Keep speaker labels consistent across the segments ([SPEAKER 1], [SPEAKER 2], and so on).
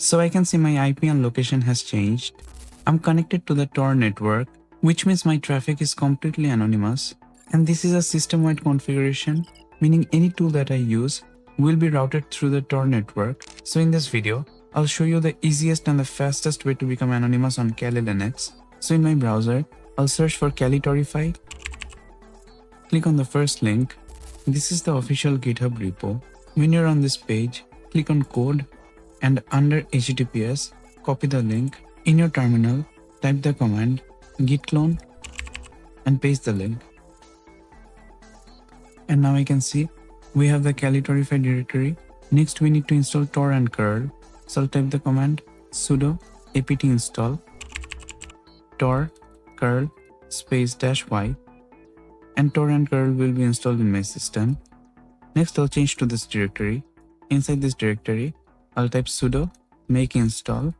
[SPEAKER 1] So I can see my IP and location has changed. I'm connected to the Tor network, which means my traffic is completely anonymous. And this is a system-wide configuration, meaning any tool that I use will be routed through the Tor network. So in this video, I'll show you the easiest and the fastest way to become anonymous on Kali Linux. So in my browser, I'll search for Kalitorify. Click on the first link. This is the official GitHub repo. When you're on this page, click on code and under HTTPS, copy the link. In your terminal, type the command git clone and paste the link. And now I can see we have the Kalitorify directory. Next we need to install Tor and curl. So I'll type the command sudo apt install Tor curl space -y, and Tor and curl will be installed in my system. Next I'll change to this directory. Inside this directory, I'll type sudo make install,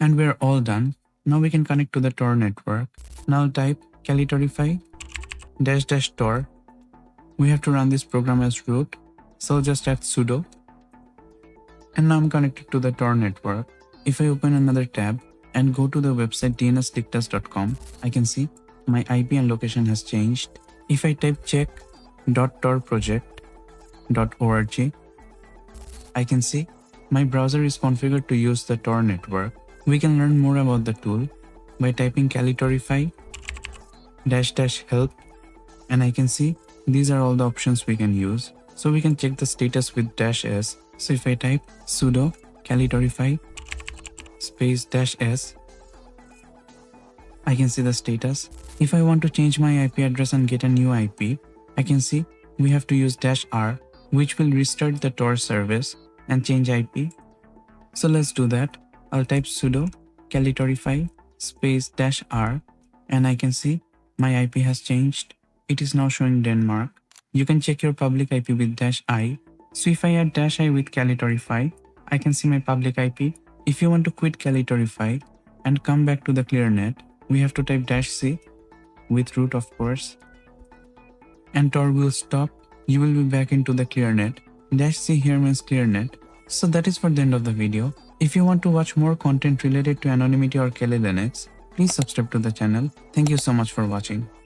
[SPEAKER 1] and we're all done. Now we can connect to the Tor network. Now I'll type Kalitorify --Tor. We have to run this program as root, so I'll just type sudo. And now I'm connected to the Tor network. If I open another tab and go to the website dnsdictas.com, I can see my IP and location has changed. If I type check.torproject.org, I can see my browser is configured to use the Tor network. We can learn more about the tool by typing Kalitorify --help, and I can see these are all the options we can use. So we can check the status with -s. So if I type sudo Kalitorify space -s, I can see the status. If I want to change my IP address and get a new IP, I can see we have to use -r, which will restart the Tor service and change IP. So let's do that. I'll type sudo Kalitorify space -r, and I can see my IP has changed. It is now showing Denmark. You can check your public IP with -i. So if I add -i with Kalitorify, I can see my public IP. If you want to quit Kalitorify and come back to the clearnet, we have to type -c with root, of course, and Tor will stop. You will be back into the clearnet. -c here means clearnet. So that is for the end of the video. If you want to watch more content related to anonymity or Kali Linux, please subscribe to the channel. Thank you so much for watching.